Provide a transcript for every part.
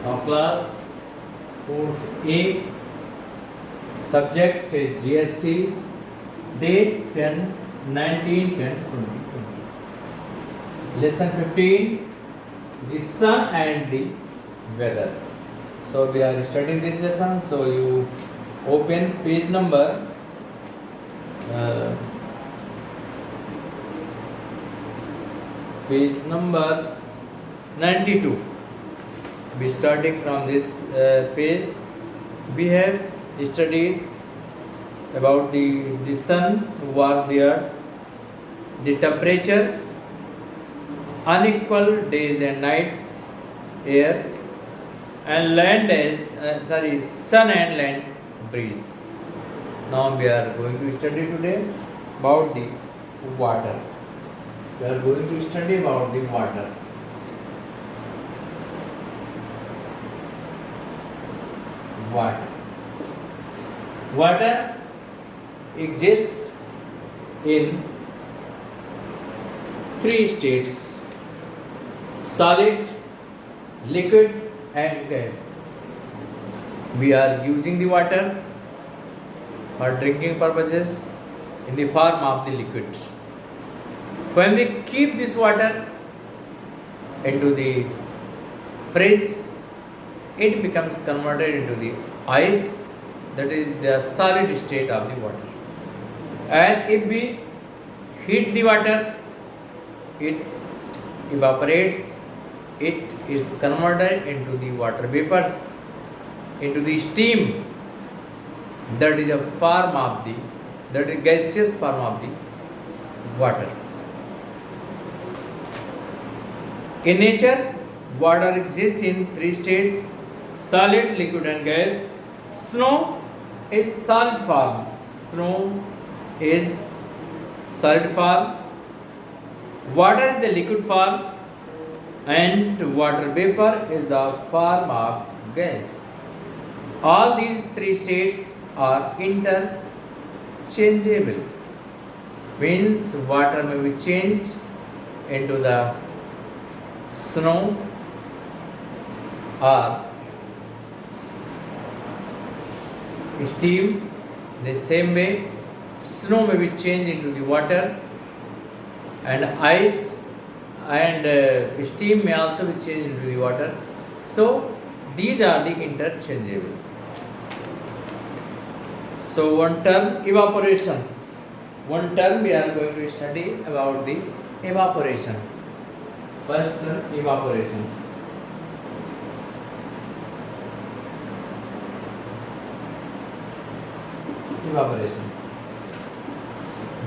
Now class 4th A, subject is GSC, date 10, 19, 10, 2020. Lesson 15, the sun and the weather. So we are studying this lesson, so you open page number page number 92. We starting from this page. We have studied about the sun, warm the earth, the temperature, unequal days and nights, air, and land as sun and land breeze. Now we are going to study today about the water. We are going to study about the water. Water exists in three states: solid, liquid, and gas. We are using the water for drinking purposes in the form of the liquid. When we keep this water into the fridge, it becomes converted into the ice, that is the solid state of the water. And if we heat the water, it evaporates, it is converted into the water vapors, into the steam, that is a form of the, that is gaseous form of the water. In nature, water exists in three states: solid, liquid, and gas. Snow is solid form. Snow is solid form. Water is the liquid form, and water vapor is a form of gas. All these three states are interchangeable. Means water may be changed into the snow or steam. The same way, snow may be changed into the water, and ice and steam may also be changed into the water. So these are the interchangeable. So one term, evaporation. One term we are going to study about the evaporation. First term, evaporation. Evaporation.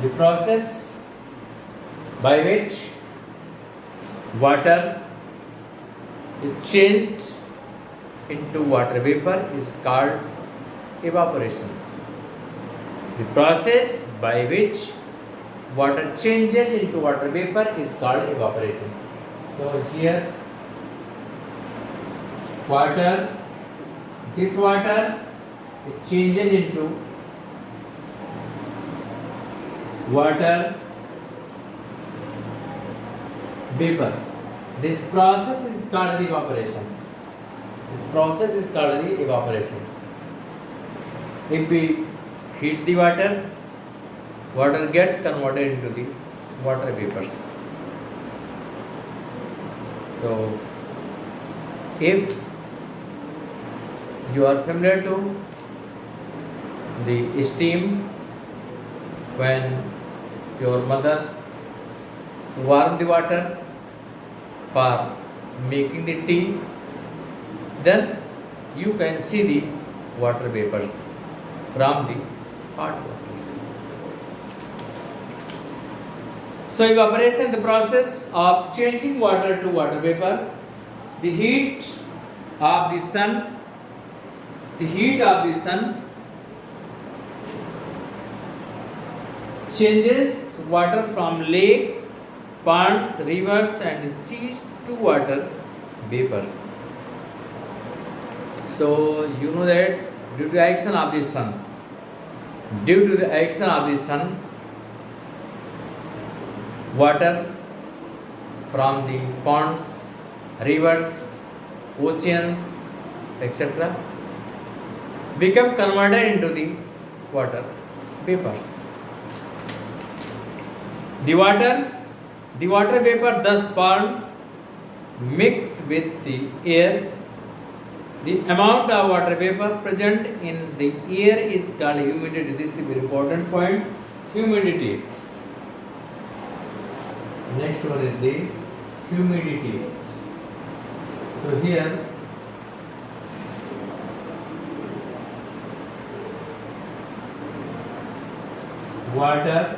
The process by which water is changed into water vapor is called evaporation. The process by which water changes into water vapor is called evaporation. So here water, this water it changes into water vapor. This process is called the evaporation. This process is called the evaporation. If we heat the water, water get converted into the water vapors. So if you are familiar to the steam, when your mother warm the water for making the tea, then you can see the water vapors from the hot water. So evaporation is the process of changing water to water vapor. The heat of the sun changes water from lakes, ponds, rivers, and seas to water vapors. So you know that due to action of the sun, water from the ponds, rivers, oceans, etc. become converted into the water vapors. The water vapor thus formed mixed with the air. The amount of water vapor present in the air is called humidity. This is a very important point. Humidity. Next one is the humidity. So here water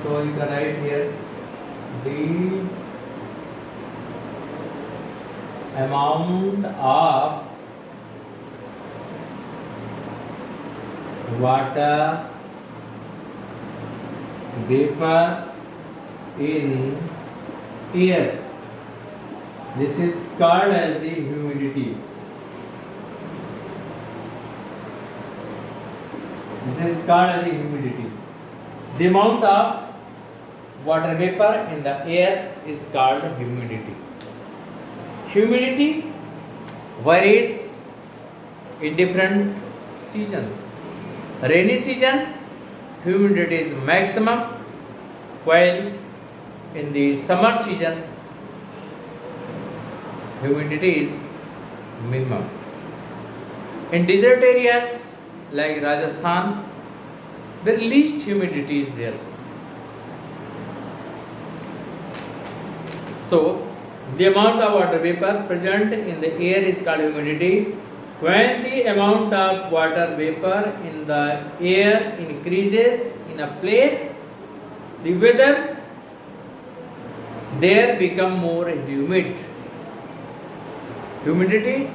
so you can write here the amount of water vapor in air, this is called as the humidity. This is called as the humidity. The amount of water vapor in the air is called humidity. Humidity varies in different seasons. Rainy season, humidity is maximum, while in the summer season, humidity is minimum. In desert areas like Rajasthan, the least humidity is there. So, the amount of water vapor present in the air is called humidity. When the amount of water vapor in the air increases in a place, the weather there become more humid. Humidity,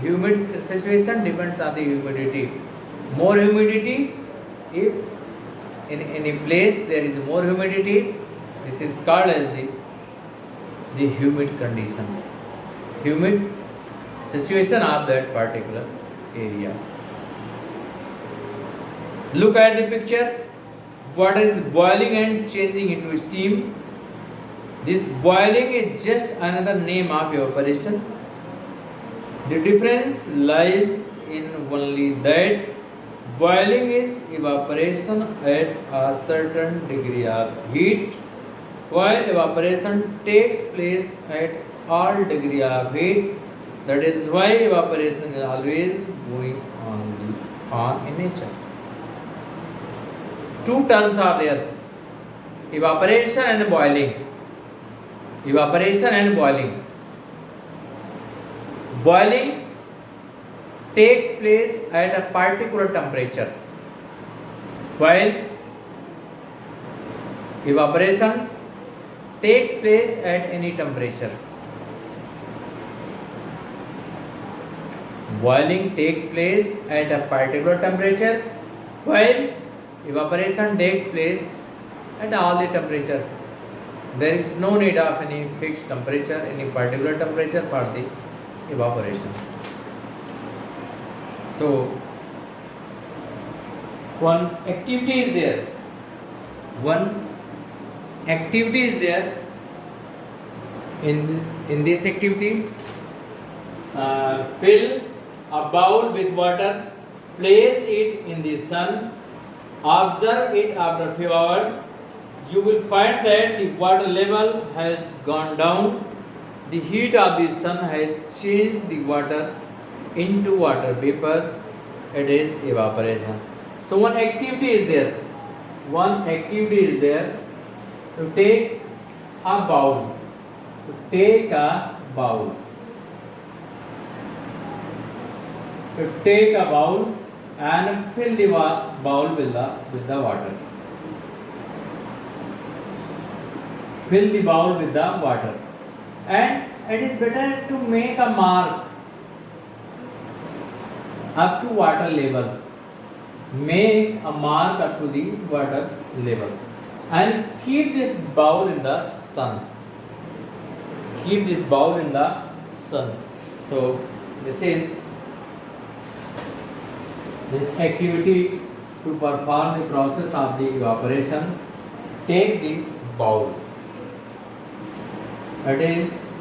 humid situation depends on the humidity. More humidity, if in any place there is more humidity, this is called as the humid condition, humid situation of that particular area. Look at the picture. Water is boiling and changing into steam. This boiling is just another name of evaporation. The difference lies in only that boiling is evaporation at a certain degree of heat, while evaporation takes place at all degree of heat. That is why evaporation is always going on in nature. Two terms are there: evaporation and boiling. Evaporation and boiling. Boiling takes place at a particular temperature, while evaporation takes place at any temperature. Boiling takes place at a particular temperature, while evaporation takes place at all the temperature. There is no need of any fixed temperature, any particular temperature for the evaporation. So, one activity is there. One activity is there. In this activity, fill a bowl with water, place it in the sun, observe it after a few hours. You will find that the water level has gone down. The heat of the sun has changed the water into water vapor. It is evaporation. So one activity is there. One activity is there to take a bowl. To take a bowl. To take a bowl and fill the bowl with the water. Fill the bowl with the water. And it is better to make a mark up to water level. Make a mark up to the water level. And keep this bowl in the sun. Keep this bowl in the sun. So this is this activity to perform the process of the evaporation. Take the bowl. It is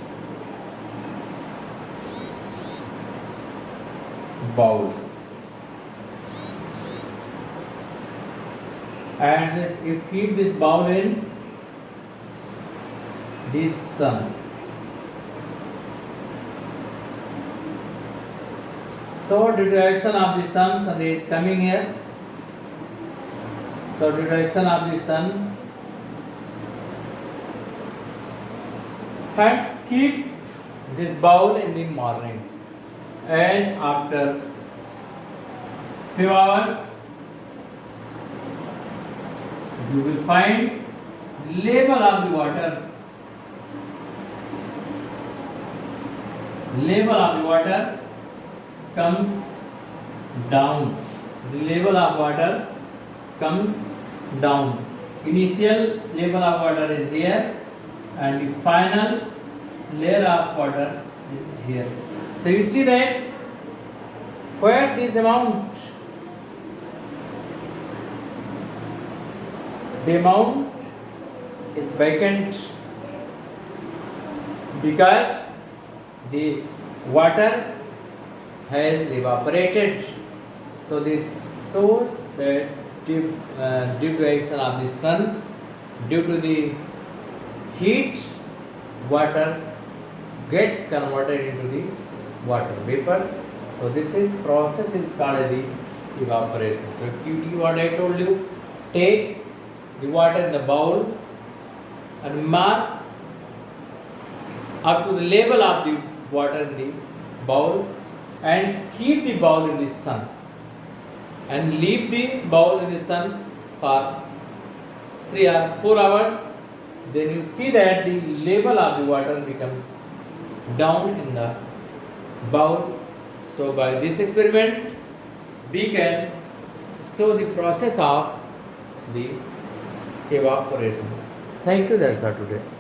bowl. And this, you keep this bowl in this sun. So due to action of the sun is coming here. So due to action of the sun, and keep this bowl in the morning, and after few hours you will find level of the water. Level of the water comes down. The level of water comes down. Initial level of water is here, and the final layer of water is here. So you see that where this amount, the amount is vacant because the water has evaporated. So this shows that due to action of the sun, due to the heat, water get converted into the water vapors. So this is process is called the evaporation. So what I told you, take the water in the bowl and mark up to the level of the water in the bowl, and keep the bowl in the sun, and leave the bowl in the sun for 3 or 4 hours. Then you see that the level of the water becomes down in the bowl. So by this experiment we can show the process of the evaporation. Thank you, that's for today.